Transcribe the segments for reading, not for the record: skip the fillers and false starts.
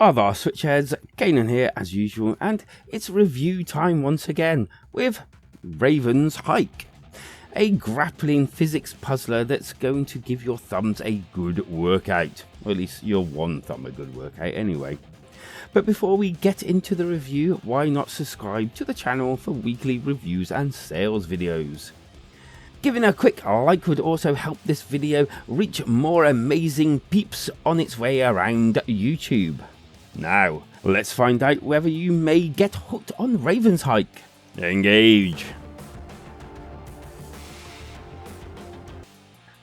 Other switchheads, Kanan here as usual, and it's review time once again with Raven's Hike, a grappling physics puzzler that's going to give your thumbs a good workout, or at least your one thumb a good workout anyway. But before we get into the review, why not subscribe to the channel for weekly reviews and sales videos. Giving a quick like would also help this video reach more amazing peeps on its way around YouTube. Now, let's find out whether you may get hooked on Raven's Hike. Engage!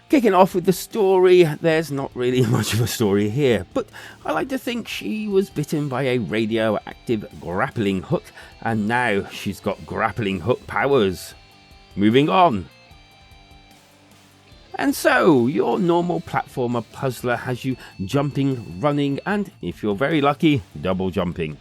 Kicking off with the story, there's not really much of a story here, but I like to think she was bitten by a radioactive grappling hook, and now she's got grappling hook powers. Moving on. And so, your normal platformer puzzler has you jumping, running, and, if you're very lucky, double jumping.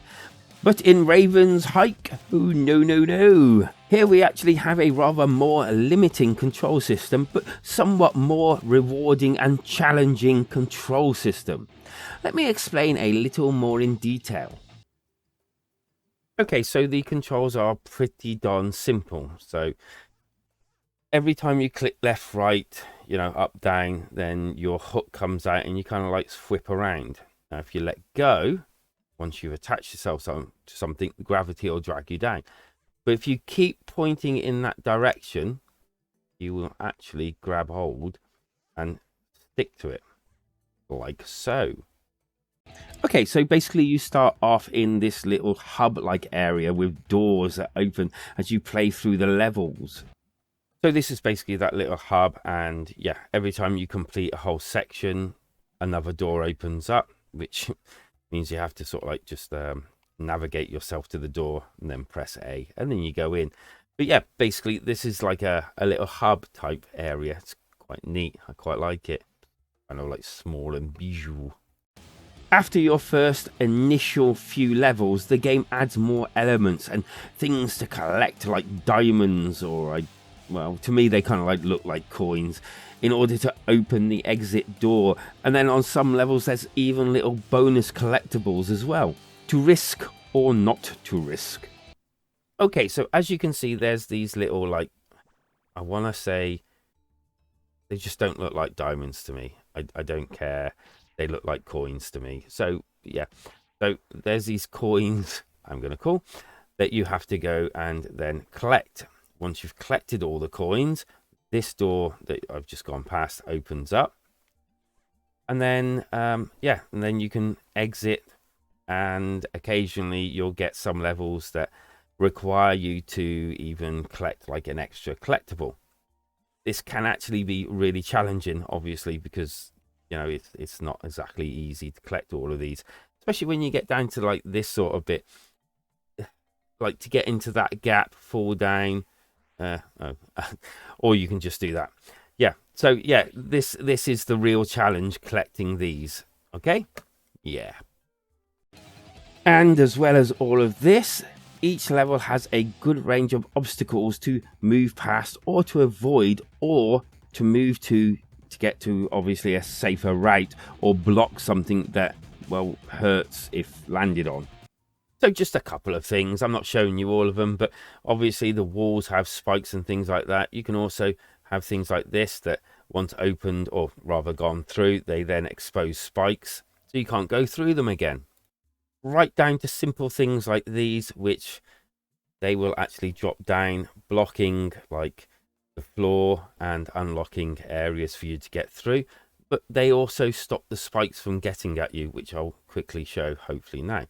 But in Raven's Hike, oh no. Here we actually have a rather more limiting control system, but somewhat more rewarding and challenging control system. Let me explain a little more in detail. Okay, so the controls are pretty darn simple. So every time you click left, right, up, down, then your hook comes out and you kind of like whip around. Now, if you let go, once you've attached yourself to something, gravity will drag you down. But if you keep pointing in that direction, you will actually grab hold and stick to it, like so. Okay, so basically you start off in this little hub-like area with doors that open as you play through the levels. So this is basically that little hub, and yeah, every time you complete a whole section, another door opens up, which means you have to sort of like just navigate yourself to the door and then press A, and then you go in. But yeah, basically this is like a little hub type area. It's quite neat. I quite like it. I know, like small and visual. After your first initial few levels, the game adds more elements and things to collect, like diamonds, or well, to me they kind of like look like coins, in order to open the exit door. And then on some levels there's even little bonus collectibles as well, to risk or not to risk. Okay, so as you can see, there's these little, like, I want to say they just don't look like diamonds to me. I don't care, they look like coins to me. So yeah, so there's these coins, I'm gonna call, that you have to go and then collect. Once you've collected all the coins, this door that I've just gone past opens up, and then and then you can exit. And occasionally you'll get some levels that require you to even collect like an extra collectible. This can actually be really challenging, obviously, because it's not exactly easy to collect all of these, especially when you get down to like this sort of bit, like to get into that gap, fall down. Or you can just do that. Yeah, so yeah, this is the real challenge, collecting these. Okay, yeah. And as well as all of this, each level has a good range of obstacles to move past, or to avoid, or to move to get to obviously a safer route, or block something that, well, hurts if landed on. So just a couple of things. I'm not showing you all of them, but obviously the walls have spikes and things like that. You can also have things like this that once opened, or rather gone through, they then expose spikes, so you can't go through them again. Right down to simple things like these, which they will actually drop down, blocking like the floor and unlocking areas for you to get through. But they also stop the spikes from getting at you, which I'll quickly show hopefully now.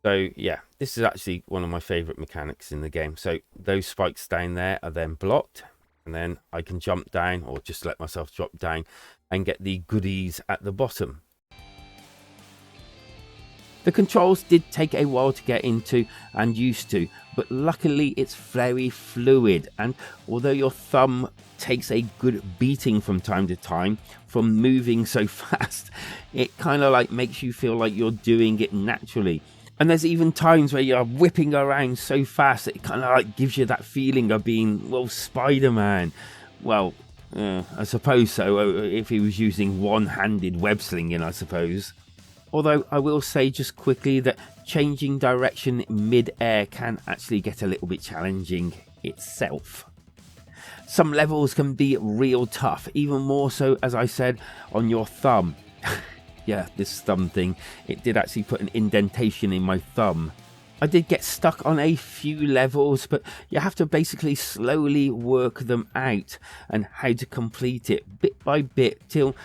So yeah, this is actually one of my favorite mechanics in the game. So those spikes down there are then blocked, and then I can jump down, or just let myself drop down and get the goodies at the bottom. The controls did take a while to get into and used to, but luckily it's very fluid, and although your thumb takes a good beating from time to time from moving so fast, it kind of like makes you feel like you're doing it naturally. And there's even times where you're whipping around so fast that it kind of like gives you that feeling of being, well, Spider-Man. Well, I suppose so, if he was using one-handed web slinging, I suppose. Although I will say just quickly that changing direction mid-air can actually get a little bit challenging itself. Some levels can be real tough, even more so, as I said, on your thumb. Yeah, this thumb thing, it did actually put an indentation in my thumb. I did get stuck on a few levels, but you have to basically slowly work them out and how to complete it bit by bit till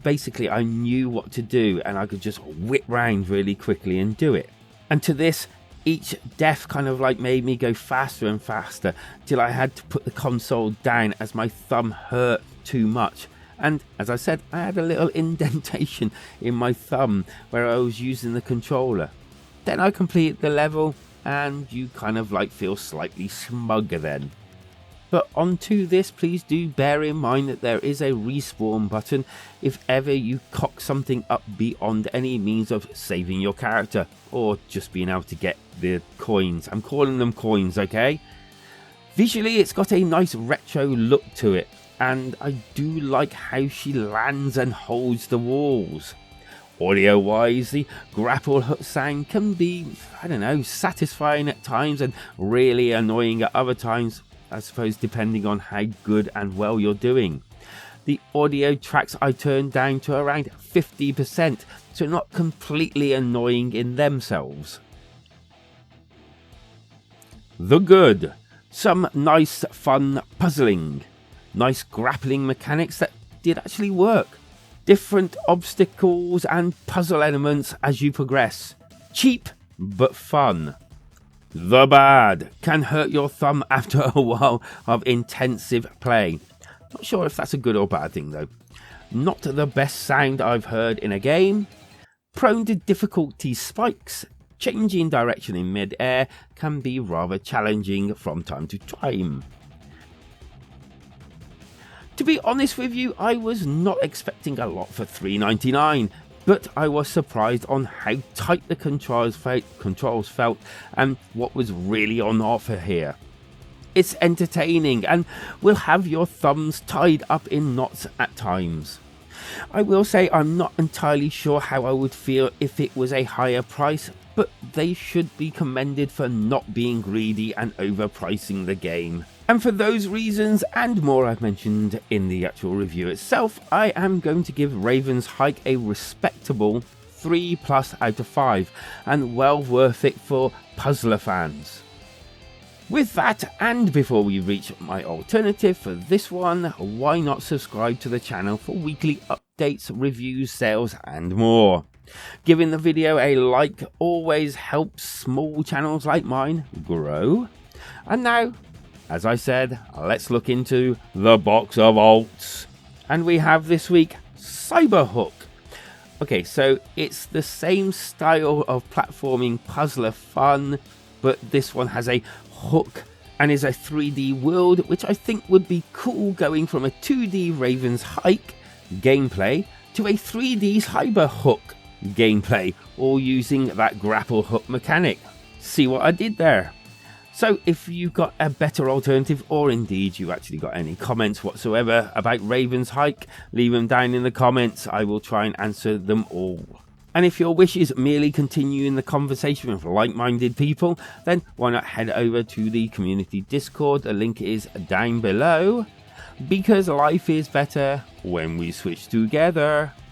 basically I knew what to do and I could just whip round really quickly and do it. And to this, each death kind of like made me go faster and faster till I had to put the console down as my thumb hurt too much. And as I said, I had a little indentation in my thumb where I was using the controller. Then I completed the level and you kind of like feel slightly smugger then. But onto this, please do bear in mind that there is a respawn button if ever you cock something up beyond any means of saving your character or just being able to get the coins. I'm calling them coins, okay? Visually, it's got a nice retro look to it, and I do like how she lands and holds the walls. Audio wise, the grapple hook sound can be, I don't know, satisfying at times and really annoying at other times, I suppose, depending on how good and well you're doing. The audio tracks I turned down to around 50%, so not completely annoying in themselves. The good. Some nice fun puzzling. Nice grappling mechanics that did actually work. Different obstacles and puzzle elements as you progress. Cheap but fun. The bad. Can hurt your thumb after a while of intensive play. Not sure if that's a good or bad thing though. Not the best sound I've heard in a game. Prone to difficulty spikes. Changing direction in mid-air can be rather challenging from time to time. To be honest with you, I was not expecting a lot for $3.99, but I was surprised on how tight the controls felt and what was really on offer here. It's entertaining and will have your thumbs tied up in knots at times. I will say I'm not entirely sure how I would feel if it was a higher price, but they should be commended for not being greedy and overpricing the game. And for those reasons and more I've mentioned in the actual review itself, I am going to give Raven's Hike a respectable 3+ out of 5, and well worth it for puzzler fans. With that, and before we reach my alternative for this one, why not subscribe to the channel for weekly updates, reviews, sales and more. Giving the video a like always helps small channels like mine grow. And now, as I said, let's look into the box of alts. And we have this week Cyberhook. Okay, so it's the same style of platforming puzzler fun, but this one has a hook and is a 3D world, which I think would be cool, going from a 2D Raven's Hike gameplay to a 3D Cyberhook gameplay, all using that grapple hook mechanic. See what I did there? So if you've got a better alternative, or indeed you actually got any comments whatsoever about Raven's Hike, leave them down in the comments. I will try and answer them all. And if your wish is merely continuing the conversation with like-minded people, then why not head over to the community Discord, the link is down below, because life is better when we switch together.